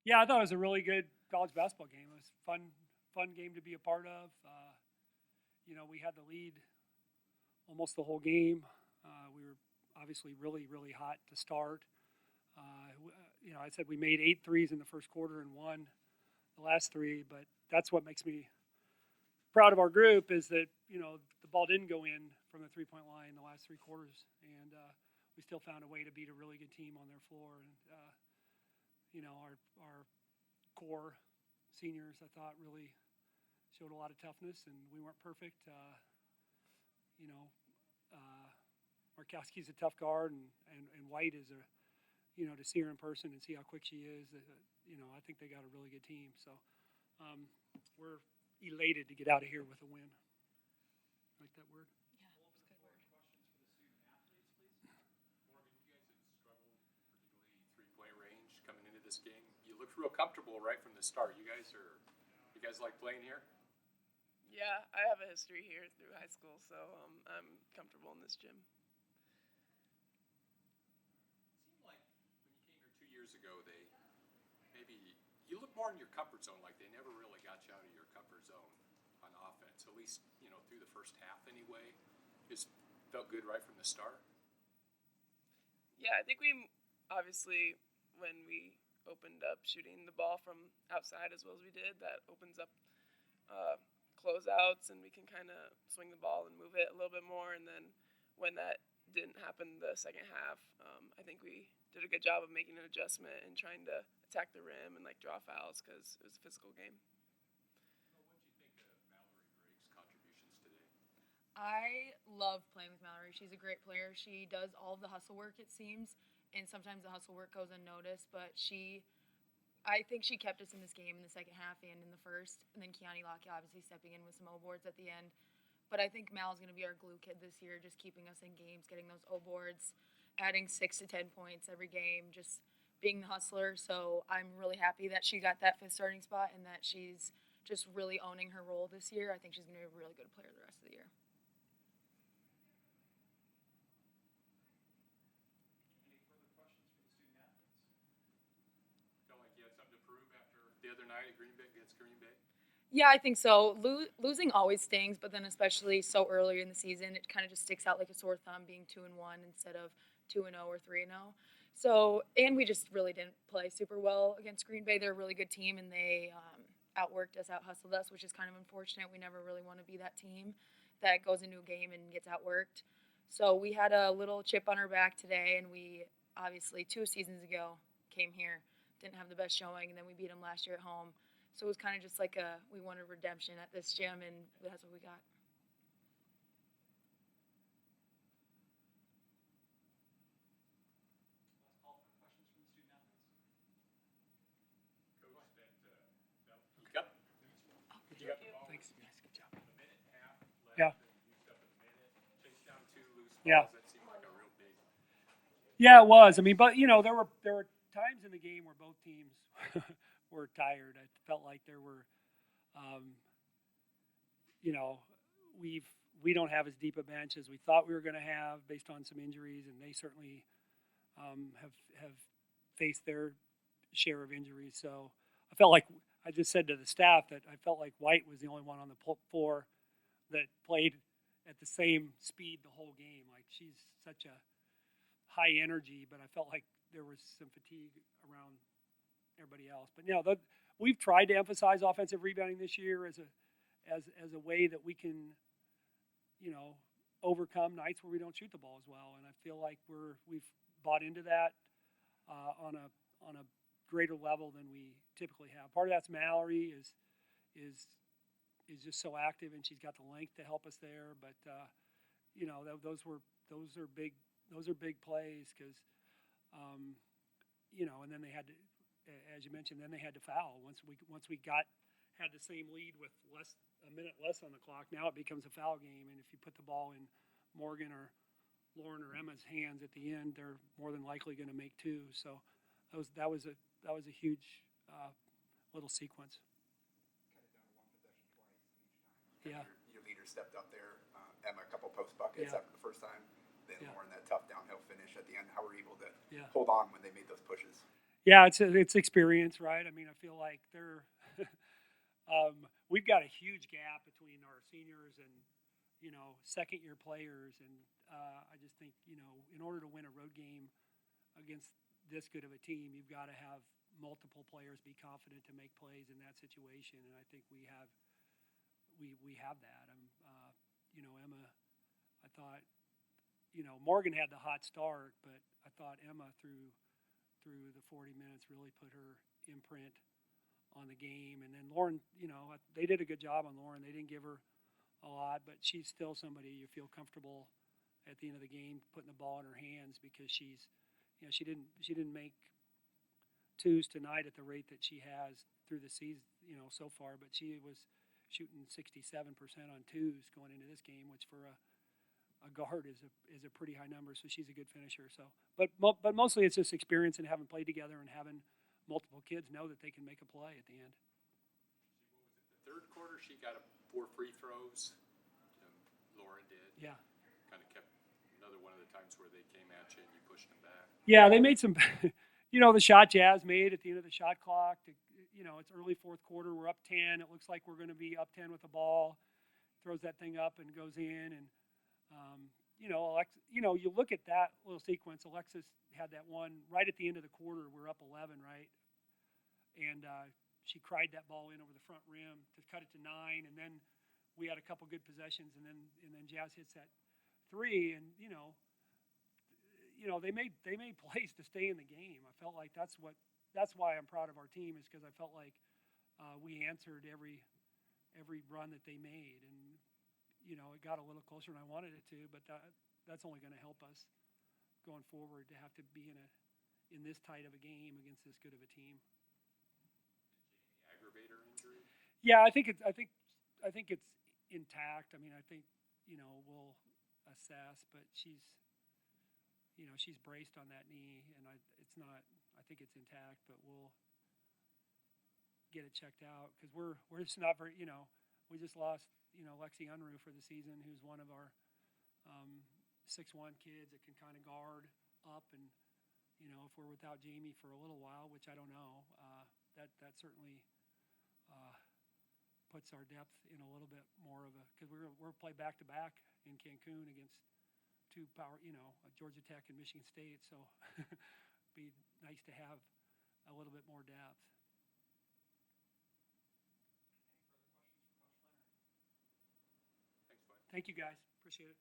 Yeah, I thought it was a really good college basketball game. It was fun game to be a part of. We had the lead almost the whole game. We were obviously really hot to start. I said we made 8 threes in the first quarter and won the last 3, but that's what makes me proud of our group is that, the ball didn't go in from the three-point line the last 3 quarters, and we still found a way to beat a really good team on their floor. And, our core seniors, I thought, really showed a lot of toughness, and we weren't perfect. Markowski's a tough guard, and White is to see her in person and see how quick she is, I think they got a really good team. So we're elated to get out of here with a win. Like that word? Yeah, it's a good word. Morgan, you guys had struggled, particularly three-point range coming into this game. You looked real comfortable right from the start. You guys like playing here? Yeah, I have a history here through high school, so I'm comfortable in this gym. It seemed like when you came here 2 years ago, you look more in your comfort zone, like they never really got you out of your comfort zone on offense, at least, through the first half anyway. Just felt good right from the start. Yeah, I think we obviously, when we opened up shooting the ball from outside as well as we did, that opens up closeouts, and we can kind of swing the ball and move it a little bit more. And then when that didn't happen the second half, I think we did a good job of making an adjustment and trying to attack the rim and draw fouls because it was a physical game. What did you think of Mallory Bragg's contributions today? I love playing with Mallory. She's a great player. She does all of the hustle work, it seems, and sometimes the hustle work goes unnoticed, but I think she kept us in this game in the second half and in the first, and then Keani Locke obviously stepping in with some O-boards at the end. But I think Mal's going to be our glue kid this year, just keeping us in games, getting those O-boards, adding 6 to 10 points every game, just being the hustler. So I'm really happy that she got that 5th starting spot and that she's just really owning her role this year. I think she's going to be a really good player the rest of the year. Any further questions for the student athletes? Felt like you had something to prove after the other night against Green Bay? Yeah, I think so. Losing always stings, but then especially so early in the season, it kind of just sticks out like a sore thumb being 2-1 instead of 2-0 or 3-0. So, and we just really didn't play super well against Green Bay. They're a really good team, and they outworked us, out-hustled us, which is kind of unfortunate. We never really want to be that team that goes into a game and gets outworked. So we had a little chip on our back today, and we obviously 2 seasons ago came here, didn't have the best showing, and then we beat them last year at home. So it was kind of just like we wanted redemption at this gym, and that's what we got. Last call for questions from the student athletes. Coach, you got? Good job. Thanks. Yes, good job. A minute and a half left. Yeah. And used up a minute. Chased down 2 loose balls. Yeah. That seemed like a real big. Yeah, it was. I mean, but there were times in the game where both teams were tired. I felt like there were, we don't have as deep a bench as we thought we were going to have based on some injuries, and they certainly have faced their share of injuries. So I felt like I just said to the staff that I felt like White was the only one on the floor that played at the same speed the whole game. Like, she's such a high energy, but I felt like there was some fatigue around everybody else. But we've tried to emphasize offensive rebounding this year as a way that we can, overcome nights where we don't shoot the ball as well. And I feel like we've bought into that on a greater level than we typically have. Part of that's Mallory is just so active, and she's got the length to help us there. But those are big plays because and then they had to, as you mentioned, then they had to foul once we had the same lead with a minute less on the clock. Now it becomes a foul game, and if you put the ball in Morgan or Lauren or Emma's hands at the end, they're more than likely going to make 2. So that was a huge little sequence. Cut it down to 1 possession twice each time. Yeah. Your leader stepped up there. Emma, a couple post buckets after the first time. Then Lauren, that tough downhill finish at the end. How were you able to hold on when they made those pushes? Yeah, it's experience, right? I mean, I feel like we've got a huge gap between our seniors and second year players, and I just think in order to win a road game against this good of a team, you've got to have multiple players be confident to make plays in that situation, and I think we have that. Emma, I thought Morgan had the hot start, but I thought Emma through the 40 minutes really put her imprint on the game. And then Lauren, they did a good job on Lauren. They didn't give her a lot, but she's still somebody you feel comfortable at the end of the game putting the ball in her hands, because she didn't make twos tonight at the rate that she has through the season, so far, but she was shooting 67% on twos going into this game, which for a guard is a pretty high number. So she's a good finisher. So, but mostly it's just experience and having played together and having multiple kids know that they can make a play at the end. The third quarter, she got 4 free throws. Lauren did. Yeah. Kind of kept another one of the times where they came at you and you pushed them back. Yeah, they made some. The shot Jazz made at the end of the shot clock. It's early fourth quarter. We're up 10. It looks like we're going to be up 10 with the ball. Throws that thing up and goes in, and you look at that little sequence. Alexis had that one right at the end of the quarter. We're up 11, right? And she cried that ball in over the front rim to cut it to 9, and then we had a couple good possessions, and then Jazz hits that 3, and they made plays to stay in the game. I felt like that's why I'm proud of our team, is because I felt like we answered every run that they made, and it got a little closer than I wanted it to, but that's only going to help us going forward to have to be in this tight of a game against this good of a team. Jamie, aggravator injury? Yeah, I think it's intact. I mean, I think we'll assess, but she's braced on that knee, and it's not. I think it's intact, but we'll get it checked out, because we're just not very. We just lost Lexi Unruh for the season, who's one of our 6'1" kids that can kind of guard up, and if we're without Jamie for a little while, which I don't know, that certainly puts our depth in a little bit more of a, because we're play back to back in Cancun against two power, Georgia Tech and Michigan State, so be nice to have a little bit more depth. Any further questions for Coach Flanery? Thanks, Mike. Thank you, guys. Appreciate it.